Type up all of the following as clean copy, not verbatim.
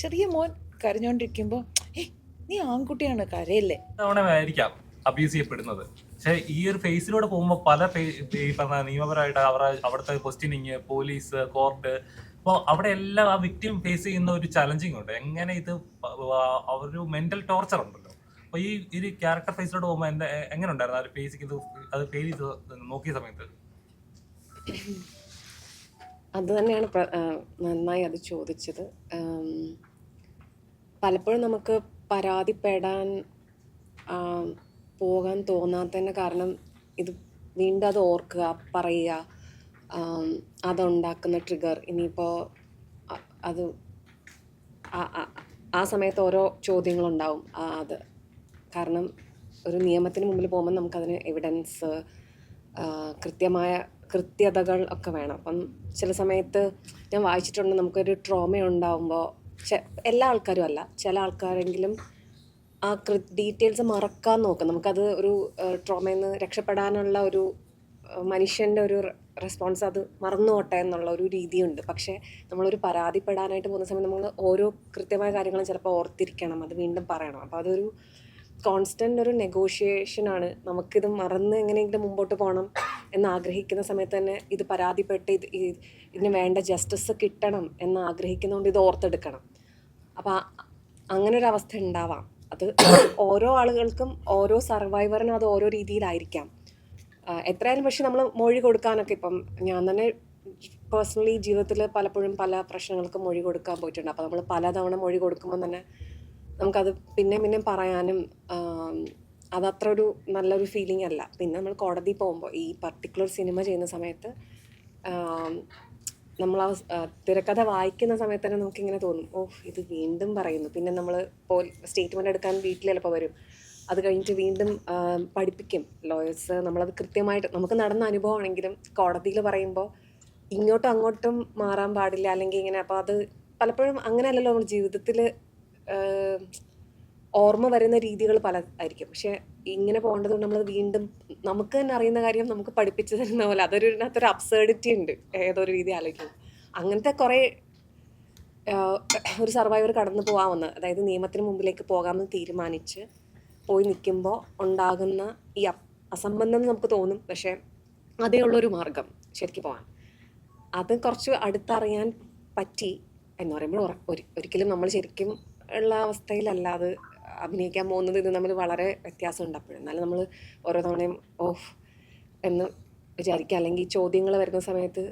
ചെറിയ മോൻ കരഞ്ഞോണ്ടിരിക്കുമ്പോൾ നീ ആൺകുട്ടിയാണ് കരയല്ലേ. തവണയായിരിക്കാം അബ്യൂസ് ചെയ്യപ്പെടുന്നത്. പക്ഷെ ഈ ഒരു ഫേസിലൂടെ പോകുമ്പോൾ പല ഈ പറഞ്ഞ നിയമപരമായിട്ട് അവിടുത്തെ ക്വസ്റ്റ്യനിങ്, പോലീസ്, കോർട്ട്, അപ്പോൾ അവിടെ എല്ലാം ആ വിക്ടിം ഫേസ് ചെയ്യുന്ന ഒരു ചലഞ്ചിങ് ഉണ്ട്. എങ്ങനെ ഇത് ഒരു മെന്റൽ ടോർച്ചർ ഉണ്ടല്ലോ. അപ്പൊ ഈ ഒരു ക്യാരക്ടർ ഫേസിലോട്ട് പോകുമ്പോൾ എങ്ങനെ ഉണ്ടായിരുന്നു ആ ഒരു ഫേസ് അത് ഫെയിൽ ചെയ്ത് നോക്കിയ സമയത്ത്? അത് തന്നെയാണ് നന്നായി അത് ചോദിച്ചത്. പലപ്പോഴും നമുക്ക് പരാതിപ്പെടാൻ പോകാൻ തോന്നാത്തതിൻ്റെ കാരണം ഇത് വീണ്ടും അത് ഓർക്കുക, പറയുക, അതുണ്ടാക്കുന്ന ട്രിഗർ. ഇനിയിപ്പോൾ അത് ആ സമയത്ത് ഓരോ ചോദ്യങ്ങളുണ്ടാവും. അത് കാരണം ഒരു നിയമത്തിന് മുമ്പിൽ പോകുമ്പോൾ നമുക്കതിന് എവിഡൻസ്, കൃത്യമായ കൃത്യതകൾ ഒക്കെ വേണം. അപ്പം ചില സമയത്ത് ഞാൻ വായിച്ചിട്ടുണ്ട്, നമുക്കൊരു ട്രോമ ഉണ്ടാകുമ്പോൾ എല്ലാ ആൾക്കാരും അല്ല, ചില ആൾക്കാരെങ്കിലും ആ ഡീറ്റെയിൽസ് മറക്കാൻ നോക്കും. നമുക്കത് ഒരു ട്രോമയിൽ നിന്ന് രക്ഷപ്പെടാനുള്ള ഒരു മനുഷ്യൻ്റെ ഒരു റെസ്പോൺസ്, അത് മറന്നു പോട്ടെ എന്നുള്ള ഒരു രീതിയുണ്ട്. പക്ഷേ നമ്മളൊരു പരാതിപ്പെടാനായിട്ട് പോകുന്ന സമയത്ത് നമ്മൾ ഓരോ കൃത്യമായ കാര്യങ്ങളും ചിലപ്പോൾ ഓർത്തിരിക്കണം, അത് വീണ്ടും പറയണം. അപ്പോൾ അതൊരു കോൺസ്റ്റൻ്റ് ഒരു നെഗോഷിയേഷനാണ്. നമുക്കിത് മറന്ന് എങ്ങനെയെങ്കിലും മുമ്പോട്ട് പോകണം എന്ന് ആഗ്രഹിക്കുന്ന സമയത്ത് തന്നെ ഇത് പരാതിപ്പെട്ട് ഇതിന് വേണ്ട ജസ്റ്റിസ് കിട്ടണം എന്ന് ആഗ്രഹിക്കുന്നതുകൊണ്ട് ഇത് ഓർത്തെടുക്കണം. അപ്പോൾ അങ്ങനെ ഒരു അവസ്ഥ ഉണ്ടാവാം. അത് ഓരോ ആളുകൾക്കും, ഓരോ സർവൈവറിനും അത് ഓരോ രീതിയിലായിരിക്കാം. എത്രയായാലും പക്ഷെ നമ്മൾ മൊഴി കൊടുക്കാനൊക്കെ, ഇപ്പം ഞാൻ തന്നെ പേഴ്സണലി ജീവിതത്തിൽ പലപ്പോഴും പല പ്രശ്നങ്ങൾക്ക് മൊഴി കൊടുക്കാൻ പോയിട്ടുണ്ട്. അപ്പോൾ നമ്മൾ പലതവണ മൊഴി കൊടുക്കുമ്പോൾ തന്നെ നമുക്കത് പിന്നെ പറയാനും അതത്ര ഒരു നല്ലൊരു ഫീലിംഗ് അല്ല. പിന്നെ നമ്മൾ കോടതി പോകുമ്പോൾ ഈ പർട്ടിക്കുലർ സിനിമ ചെയ്യുന്ന സമയത്ത് നമ്മൾ ആ തിരക്കഥ വായിക്കുന്ന സമയത്ത് തന്നെ നമുക്കിങ്ങനെ തോന്നും, ഇത് വീണ്ടും പറയുന്നു. പിന്നെ നമ്മൾ സ്റ്റേറ്റ്മെൻറ്റ് എടുക്കാൻ വീട്ടിൽ ചിലപ്പോൾ വരും. അത് കഴിഞ്ഞിട്ട് വീണ്ടും പഠിപ്പിക്കും ലോയേഴ്സ്. നമ്മളത് കൃത്യമായിട്ട്, നമുക്ക് നടന്ന അനുഭവമാണെങ്കിലും കോടതിയിൽ പറയുമ്പോൾ ഇങ്ങോട്ടും അങ്ങോട്ടും മാറാൻ പാടില്ല, അല്ലെങ്കിൽ ഇങ്ങനെ. അപ്പോൾ അത് പലപ്പോഴും അങ്ങനെയല്ലല്ലോ നമ്മൾ ജീവിതത്തിൽ ഓർമ്മ വരുന്ന രീതികൾ പല ആയിരിക്കും. പക്ഷെ ഇങ്ങനെ പോകേണ്ടതുകൊണ്ട് നമ്മളത് വീണ്ടും നമുക്ക് തന്നെ അറിയുന്ന കാര്യം നമുക്ക് പഠിപ്പിച്ചു തരുന്ന പോലെ അതിനകത്തൊരു അബ്സേർഡിറ്റി ഉണ്ട് ഏതൊരു രീതി ആലോചിക്കും. അങ്ങനത്തെ കുറേ ഒരു സർവൈവർ കടന്നു പോകാമെന്ന്, അതായത് നിയമത്തിന് മുമ്പിലേക്ക് പോകാമെന്ന് തീരുമാനിച്ച് പോയി നിൽക്കുമ്പോൾ ഉണ്ടാകുന്ന ഈ അസംബന്ധം നമുക്ക് തോന്നും. പക്ഷേ അതേ ഉള്ളൊരു മാർഗം ശരിക്കും പോകാൻ. അത് കുറച്ച് അടുത്തറിയാൻ പറ്റി എന്ന് പറയുമ്പോൾ ഒരിക്കലും നമ്മൾ ശരിക്കും ഉള്ള അവസ്ഥയിലല്ല അത് അഭിനയിക്കാൻ പോകുന്നത്. ഇത് നമ്മൾ വളരെ വ്യത്യാസമുണ്ട് അപ്പോഴും. എന്നാലും നമ്മൾ ഓരോ തവണയും എന്ന് വിചാരിക്കുക. അല്ലെങ്കിൽ ചോദ്യങ്ങൾ വരുന്ന സമയത്ത്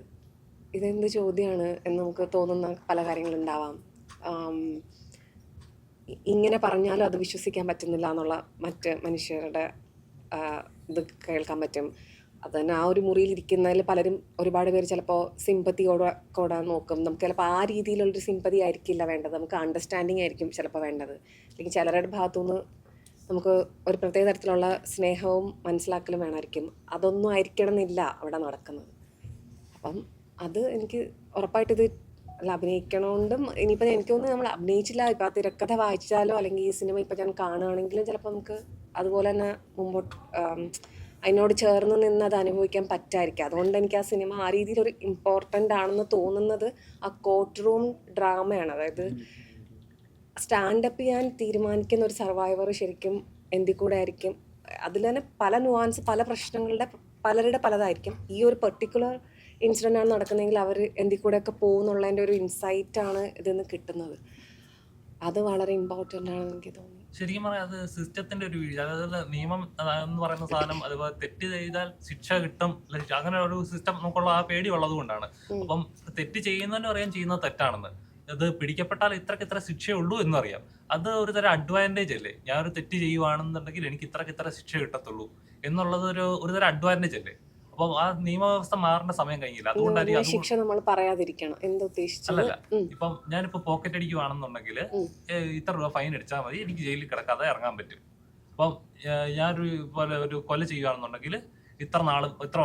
ഇതെന്ത് ചോദ്യമാണ് എന്ന് നമുക്ക് തോന്നുന്ന പല കാര്യങ്ങളുണ്ടാവാം. ഇങ്ങനെ പറഞ്ഞാലും അത് വിശ്വസിക്കാൻ പറ്റുന്നില്ല എന്നുള്ള മറ്റ് മനുഷ്യരുടെ ഇത് കേൾക്കാൻ പറ്റും. അത് തന്നെ ആ ഒരു മുറിയിലിരിക്കുന്നതിൽ പലരും, ഒരുപാട് പേര് ചിലപ്പോൾ സിമ്പത്തിയോടെ നോക്കും. നമുക്ക് ചിലപ്പോൾ ആ രീതിയിലുള്ളൊരു സിമ്പതി ആയിരിക്കില്ല വേണ്ടത്, നമുക്ക് അണ്ടർസ്റ്റാൻഡിങ് ആയിരിക്കും ചിലപ്പോൾ വേണ്ടത്. അല്ലെങ്കിൽ ചിലരുടെ ഭാഗത്തുനിന്ന് നമുക്ക് ഒരു പ്രത്യേക തരത്തിലുള്ള സ്നേഹവും മനസ്സിലാക്കലും വേണമായിരിക്കും. അതൊന്നും ആയിരിക്കണം എന്നില്ല അവിടെ നടക്കുന്നത്. അപ്പം അത് എനിക്ക് ഉറപ്പായിട്ടിത് അഭിനയിക്കണോണ്ടും, ഇനിയിപ്പോൾ എനിക്ക് തോന്നുന്നു നമ്മൾ അഭിനയിച്ചില്ല, ഇപ്പം ആ തിരക്കഥ വായിച്ചാലോ അല്ലെങ്കിൽ ഈ സിനിമ ഇപ്പം ഞാൻ കാണുകയാണെങ്കിലും ചിലപ്പോൾ നമുക്ക് അതുപോലെ തന്നെ മുമ്പോട്ട് അതിനോട് ചേർന്ന് നിന്ന് അത് അനുഭവിക്കാൻ പറ്റായിരിക്കും. അതുകൊണ്ട് എനിക്ക് ആ സിനിമ ആ രീതിയിലൊരു ഇമ്പോർട്ടൻ്റ് ആണെന്ന് തോന്നുന്നത് ആ കോർട്ട് റൂം ഡ്രാമയാണ്. അതായത് സ്റ്റാൻഡപ്പ് ചെയ്യാൻ തീരുമാനിക്കുന്ന ഒരു സർവൈവർ ശരിക്കും എന്തിൽ കൂടെ ആയിരിക്കും, അതിൽ തന്നെ പല നുവാൻസ്, പല പ്രശ്നങ്ങളുടെ പലരുടെ പലതായിരിക്കും. ഈ ഒരു പെർട്ടിക്കുലർ ഇൻസിഡൻ്റ് ആണ് നടക്കുന്നതെങ്കിൽ അവർ എന്തിൽ കൂടെയൊക്കെ പോകുന്നുള്ളതിൻ്റെ ഒരു ഇൻസൈറ്റാണ് ഇതിന്ന് കിട്ടുന്നത്. അത് വളരെ ഇമ്പോർട്ടൻ്റ് ആണെന്ന് എനിക്ക് തോന്നുന്നു. ശരിക്കും പറഞ്ഞാൽ അത് സിസ്റ്റത്തിന്റെ ഒരു വീഴ്ച. അതായത് നിയമം എന്ന് പറയുന്ന സാധനം, അതുപോലെ തെറ്റ് ചെയ്താൽ ശിക്ഷ കിട്ടും, അങ്ങനെ ഒരു സിസ്റ്റം നമുക്കുള്ള ആ പേടി ഉള്ളത് കൊണ്ടാണ്. അപ്പം തെറ്റ് ചെയ്യുന്നതിന് അറിയാൻ ചെയ്യുന്നത് തെറ്റാണെന്ന്, അത് പിടിക്കപ്പെട്ടാൽ ഇത്ര ശിക്ഷയുള്ളൂ എന്നറിയാം. അത് ഒരു തരം അഡ്വാൻറ്റേജ് അല്ലേ? ഞാനൊരു തെറ്റ് ചെയ്യുവാണെന്നുണ്ടെങ്കിൽ എനിക്ക് ഇത്ര ശിക്ഷ കിട്ടത്തുള്ളൂ എന്നുള്ളത് ഒരു തരം അഡ്വാൻറ്റേജ് അല്ലേ? അപ്പം ആ നിയമവ്യവസ്ഥ മാറേണ്ട സമയം കഴിഞ്ഞില്ല. അതുകൊണ്ടായിരിക്കും ശിക്ഷ നമ്മൾ പറയാതിരിക്കണം. അല്ലല്ല, ഇപ്പം ഞാനിപ്പോ പോക്കറ്റ് അടിക്കുവാണെന്നുണ്ടെങ്കിൽ ഇത്ര രൂപ ഫൈൻ അടിച്ചാൽ മതി, എനിക്ക് ജയിലിൽ കിടക്കാതെ ഇറങ്ങാൻ പറ്റും. അപ്പം ഞാനൊരു കൊല ചെയ്യുകയാണെന്നുണ്ടെങ്കിൽ ഇത്ര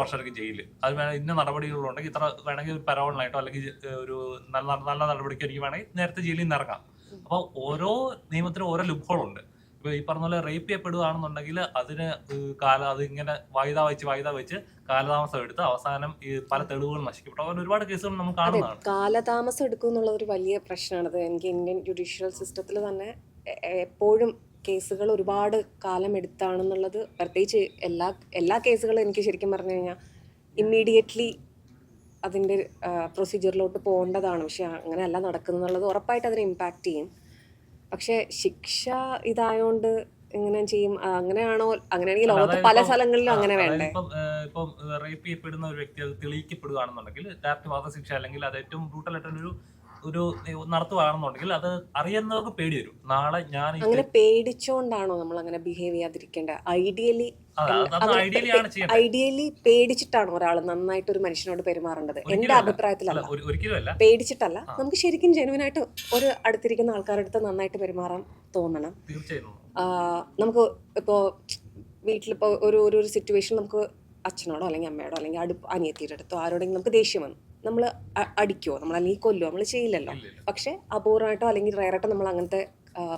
വർഷമായിരിക്കും ജയില്. അത് ഇന്ന നടപടികളുണ്ടെങ്കിൽ ഇത്ര വേണമെങ്കിൽ ഒരു പരോളിനായിട്ടോ അല്ലെങ്കിൽ ഒരു നല്ല നടപടിക്ക് എനിക്ക് വേണമെങ്കിൽ നേരത്തെ ജയിലിൽ നിന്ന് ഇറങ്ങാം. അപ്പോൾ ഓരോ നിയമത്തിനും ഓരോ ലുപ്ഹോളുണ്ട്. ഇപ്പൊ ഈ പറഞ്ഞ പോലെ റേപ്പ് ചെയ്യപ്പെടുകയാണെന്നുണ്ടെങ്കിൽ അതിന് അതിങ്ങനെ വായ്ത വെച്ച് കാലതാമസം എടുത്ത് അവസാനം ഈ പല തെളിവുകൾ നശിക്കപ്പെട്ടു. അങ്ങനെ ഒരുപാട് കേസുകൾ നമുക്ക് കാണുന്നതാണ്. കാലതാമസം എടുക്കും എന്നുള്ളത് ഒരു വലിയ പ്രശ്നമാണത്. എനിക്ക് ഇന്ത്യൻ ജുഡീഷ്യൽ സിസ്റ്റത്തിൽ തന്നെ എപ്പോഴും കേസുകൾ ഒരുപാട് കാലം എടുത്താണെന്നുള്ളത്, പ്രത്യേകിച്ച് എല്ലാ കേസുകളും എനിക്ക് ശരിക്കും പറഞ്ഞു കഴിഞ്ഞാൽ ഇമ്മീഡിയറ്റ്ലി അതിൻ്റെ പ്രൊസീജിയറിലോട്ട് പോകേണ്ടതാണ്. പക്ഷെ അങ്ങനെയല്ല നടക്കുന്നുള്ളത് ഉറപ്പായിട്ട് അതിനെ ഇമ്പാക്റ്റ് ചെയ്യും. പക്ഷെ ശിക്ഷ ഇതായോണ്ട് എങ്ങനെ ചെയ്യും? അങ്ങനെയാണോ? അങ്ങനെയാണെങ്കിൽ ലോകത്ത് പല സ്ഥലങ്ങളിലും അങ്ങനെ വേണ്ടേ? ഇപ്പം റേപ്പ് ചെയ്യപ്പെടുന്ന ഒരു വ്യക്തി അത് തെളിയിക്കപ്പെടുകയാണെന്നുണ്ടെങ്കിൽ ഡയറക്റ്റ് വധശിക്ഷ അല്ലെങ്കിൽ അത് ഏറ്റവും ബ്രൂട്ടലായിട്ടൊരു നടത്തുകയാണെന്നുണ്ടെങ്കിൽ അത് അറിയുന്നവർക്ക് പേടി വരും. നാളെ ഞാൻ അങ്ങനെ പേടിച്ചോണ്ടാണോ നമ്മൾ അങ്ങനെ ബിഹേവ് ചെയ്യാതിരിക്കേണ്ടത്? ഐഡിയലി പേടിച്ചിട്ടാണോ ഒരാൾ നന്നായിട്ട് ഒരു മനുഷ്യനോട് പെരുമാറേണ്ടത്? എന്റെ അഭിപ്രായത്തിലല്ല, പേടിച്ചിട്ടല്ല. നമുക്ക് ശരിക്കും ജെനുവിനായിട്ട് ഒരു അടുത്തിരിക്കുന്ന ആൾക്കാരുടെ അടുത്ത് നന്നായിട്ട് പെരുമാറാൻ തോന്നണം. നമുക്ക് ഇപ്പോൾ വീട്ടിലിപ്പോൾ ഒരു സിറ്റുവേഷൻ നമുക്ക് അച്ഛനോടോ അല്ലെങ്കിൽ അമ്മയോടോ അല്ലെങ്കിൽ അനിയത്തിയുടെ അടുത്തോ ആരോടെങ്കിലും നമുക്ക് ദേഷ്യം വന്നു, നമ്മൾ അടിക്കുമോ? നമ്മൾ അല്ലെങ്കിൽ കൊല്ലുമോ? നമ്മൾ ചെയ്യില്ലല്ലോ. പക്ഷെ അപൂർവമായിട്ടോ അല്ലെങ്കിൽ റയറായിട്ടോ നമ്മൾ അങ്ങനത്തെ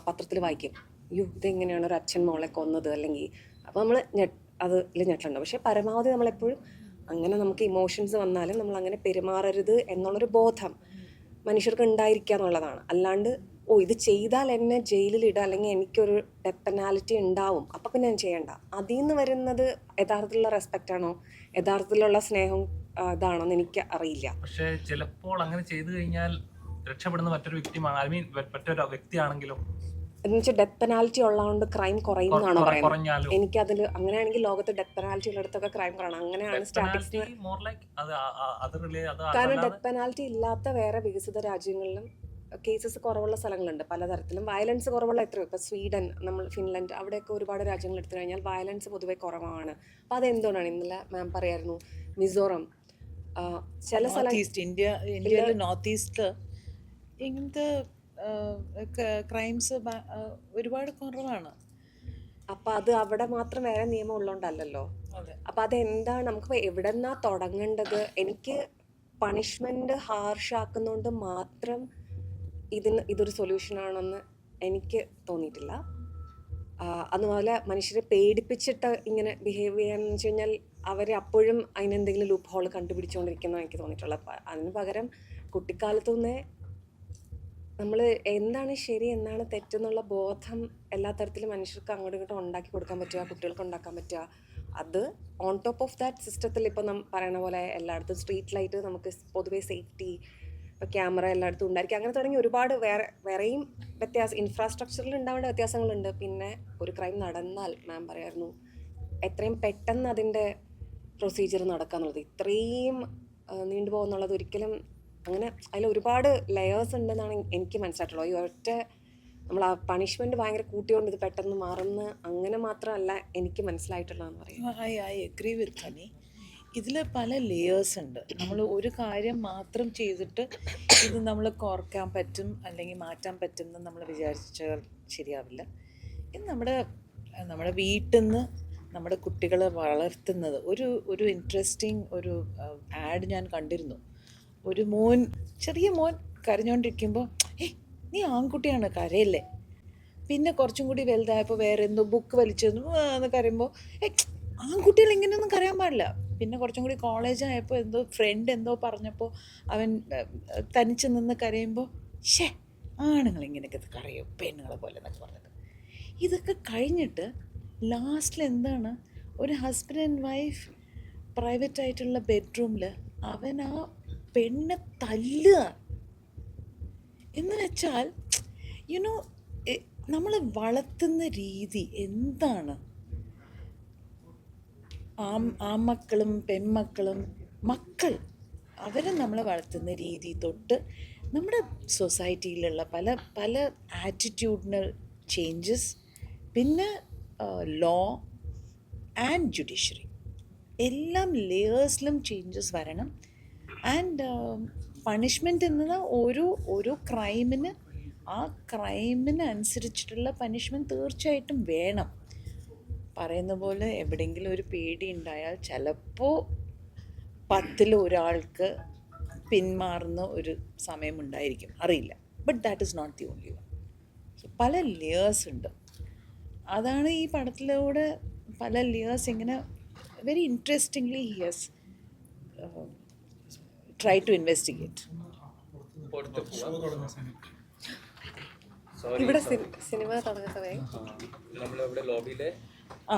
പത്രത്തിൽ വായിക്കും, അയ്യോ ഇതെങ്ങനെയാണ് ഒരു അച്ഛൻ മോളെ കൊന്നത്, അല്ലെങ്കിൽ അപ്പോൾ നമ്മൾ അതിൽ ഞെട്ടലുണ്ട്. പക്ഷെ പരമാവധി നമ്മളെപ്പോഴും അങ്ങനെ നമുക്ക് ഇമോഷൻസ് വന്നാലും നമ്മൾ അങ്ങനെ പെരുമാറരുത് എന്നുള്ളൊരു ബോധം മനുഷ്യർക്ക് ഉണ്ടായിരിക്കുക എന്നുള്ളതാണ്. അല്ലാണ്ട് ഇത് ചെയ്താൽ എന്നെ ജയിലിലിടുക അല്ലെങ്കിൽ എനിക്കൊരു ഡെത്ത് പെനാലിറ്റി ഉണ്ടാവും അപ്പം പിന്നെ ഞാൻ ചെയ്യണ്ട. അതിൽ നിന്ന് വരുന്നത് യഥാർത്ഥത്തിലുള്ള റെസ്പെക്റ്റ് ആണോ, യഥാർത്ഥത്തിലുള്ള സ്നേഹം ഇതാണോന്ന് എനിക്ക് അറിയില്ല. പക്ഷെ ചിലപ്പോൾ അങ്ങനെ ചെയ്തു കഴിഞ്ഞാൽ രക്ഷപ്പെടുന്ന മറ്റൊരു വ്യക്തിയാണെങ്കിലോ എന്നുവെച്ചാൽ ഡെത്ത് പെനാൽറ്റി ഉള്ളതുകൊണ്ട് ക്രൈം കുറയുന്നതാണോ പറയുന്നത്? എനിക്കതിൽ അങ്ങനെയാണെങ്കിൽ ലോകത്ത് ഡെത്ത് പെനാൽറ്റി ഉള്ളിടത്തൊക്കെ ക്രൈം കുറയണം. അങ്ങനെയാണ് സ്റ്റാറ്റിസ്റ്റിക്സ്. കാരണം ഡെത്ത് പെനാൽറ്റി ഇല്ലാത്ത വേറെ വികസിത രാജ്യങ്ങളിലും കേസസ് കുറവുള്ള സ്ഥലങ്ങളുണ്ട്. പലതരത്തിലും വയലൻസ് കുറവുള്ള എത്രയോ, ഇപ്പോൾ സ്വീഡൻ, നമ്മൾ ഫിൻലൻഡ്, അവിടെയൊക്കെ ഒരുപാട് രാജ്യങ്ങൾ എടുത്തു കഴിഞ്ഞാൽ വയലൻസ് പൊതുവെ കുറവാണ്. അപ്പോൾ അതെന്തുകൊണ്ടാണ്? ഇന്നലെ മാം പറയായിരുന്നു മിസോറം, ചില ഇന്ത്യയിൽ നോർത്ത് ഈസ്റ്റ് ഇങ്ങനത്തെ ക്രൈംസ് ഒരുപാട് കുറവാണ്. അപ്പം അത് അവിടെ മാത്രം വേറെ നിയമം ഉള്ളതുകൊണ്ടല്ലോ. അപ്പം അതെന്താണ്, നമുക്ക് എവിടെ നിന്നാ തുടങ്ങേണ്ടത്? എനിക്ക് പണിഷ്മെന്റ് ഹാർഷാക്കുന്നതുകൊണ്ട് മാത്രം ഇതൊരു സൊല്യൂഷനാണെന്ന് എനിക്ക് തോന്നിയിട്ടില്ല. അതുപോലെ മനുഷ്യരെ പേടിപ്പിച്ചിട്ട് ഇങ്ങനെ ബിഹേവ് ചെയ്യാന്ന് വെച്ച് കഴിഞ്ഞാൽ അവർ അപ്പോഴും അതിനെന്തെങ്കിലും ലൂപ്പ് ഹോൾ കണ്ടുപിടിച്ചുകൊണ്ടിരിക്കുന്ന എനിക്ക് തോന്നിയിട്ടുള്ളത്. അതിന് പകരം കുട്ടിക്കാലത്തു നിന്നേ നമ്മൾ എന്താണ് ശരി എന്താണ് തെറ്റെന്നുള്ള ബോധം എല്ലാ തരത്തിലും മനുഷ്യർക്ക് അങ്ങോട്ടും ഇങ്ങോട്ടും ഉണ്ടാക്കി കൊടുക്കാൻ പറ്റുക, കുട്ടികൾക്ക് ഉണ്ടാക്കാൻ പറ്റുക. അത് ഓൺ ടോപ്പ് ഓഫ് ദാറ്റ് സിസ്റ്റത്തിൽ ഇപ്പോൾ പറയണ പോലെ എല്ലായിടത്തും സ്ട്രീറ്റ് ലൈറ്റ്, നമുക്ക് പൊതുവേ സേഫ്റ്റി, ഇപ്പോൾ ക്യാമറ എല്ലായിടത്തും ഉണ്ടായിരിക്കും. അങ്ങനെ തുടങ്ങി ഒരുപാട് വേറെയും ഇൻഫ്രാസ്ട്രക്ചറിൽ ഉണ്ടാവേണ്ട വ്യത്യാസങ്ങളുണ്ട്. പിന്നെ ഒരു ക്രൈം നടന്നാൽ മാം പറയായിരുന്നു എത്രയും പെട്ടെന്ന് അതിൻ്റെ പ്രൊസീജിയർ നടക്കുക എന്നുള്ളത്. ഇത്രയും നീണ്ടുപോകുന്നുള്ളത് ഒരിക്കലും അങ്ങനെ അതിൽ ഒരുപാട് ലെയേഴ്സ് ഉണ്ടെന്നാണ് എനിക്ക് മനസ്സിലായിട്ടുള്ളത്. ഈ ഒറ്റ നമ്മൾ ആ പണിഷ്മെന്റ് ഭയങ്കര കൂട്ടിയോണ്ട് ഇത് പെട്ടെന്ന് മാറുന്ന അങ്ങനെ മാത്രമല്ല എനിക്ക് മനസ്സിലായിട്ടുള്ളതെന്ന് പറയും. I agree with honey. ഇതിൽ പല ലേയേഴ്സ് ഉണ്ട്. നമ്മൾ ഒരു കാര്യം മാത്രം ചെയ്തിട്ട് ഇത് നമ്മൾ കുറയ്ക്കാൻ പറ്റും അല്ലെങ്കിൽ മാറ്റാൻ പറ്റും എന്ന് നമ്മൾ വിചാരിച്ചാൽ ശരിയാവില്ല. ഇത് നമ്മുടെ വീട്ടിൽ നിന്ന് നമ്മുടെ കുട്ടികളെ വളർത്തുന്നത് ഒരു ഇൻട്രസ്റ്റിംഗ് ഒരു ആഡ് ഞാൻ കണ്ടിരുന്നു. ഒരു ചെറിയ മോൻ കരഞ്ഞുകൊണ്ടിരിക്കുമ്പോൾ നീ ആൺകുട്ടിയാണ് കരയല്ലേ. പിന്നെ കുറച്ചും കൂടി വലുതായപ്പോൾ വേറെ എന്തോ ബുക്ക് വലിച്ചെന്നു എന്ന് കരയുമ്പോൾ ആൺകുട്ടികൾ ഇങ്ങനെയൊന്നും കരയാൻ പാടില്ല. പിന്നെ കുറച്ചും കൂടി കോളേജായപ്പോൾ എന്തോ ഫ്രണ്ട് എന്തോ പറഞ്ഞപ്പോൾ അവൻ തനിച്ച് നിന്ന് കരയുമ്പോൾ ആണുങ്ങൾ ഇങ്ങനെയൊക്കെ കരയും പെണ്ണുങ്ങളെ പോലെ എന്നൊക്കെ പറഞ്ഞത്. ഇതൊക്കെ കഴിഞ്ഞിട്ട് ലാസ്റ്റിൽ എന്താണ്, ഒരു ഹസ്ബൻഡ് ആൻഡ് വൈഫ് പ്രൈവറ്റ് ആയിട്ടുള്ള ബെഡ്റൂമിൽ അവൻ ആ പെണ്ണെ തല്ലുക എന്ന് വെച്ചാൽ നമ്മൾ വളർത്തുന്ന രീതി എന്താണ്? ആൺമക്കളും പെൺമക്കളും അവരെ നമ്മൾ വളർത്തുന്ന രീതി തൊട്ട് നമ്മുടെ സൊസൈറ്റിയിലുള്ള പല ആറ്റിറ്റ്യൂഡിനൽ ചേഞ്ചസ്, പിന്നെ ലോ ആൻഡ് ജുഡീഷ്യറി എല്ലാം ലെയേഴ്സിലും ചേഞ്ചസ് വരണം. ആൻഡ് പണിഷ്മെൻ്റ് എന്നത് ഓരോ ക്രൈമിന് ആ ക്രൈമിന് അനുസരിച്ചിട്ടുള്ള പണിഷ്മെൻറ്റ് തീർച്ചയായിട്ടും വേണം. പറയുന്ന പോലെ എവിടെയെങ്കിലും ഒരു പേടി ഉണ്ടായാൽ ചിലപ്പോൾ 10 ഒരാൾക്ക് പിന്മാറുന്ന ഒരു സമയമുണ്ടായിരിക്കും, അറിയില്ല. But that is not the only one. പല ലെയേഴ്സ് ഉണ്ട്. അതാണ് ഈ പടത്തിലൂടെ പല ലേയേഴ്സ് ഇങ്ങനെ very interestingly he has try to investigate. ഇവിടെ സിനിമ തുടങ്ങുന്ന സമയം നമ്മളിവിടെ ലോബിയിലെ ആ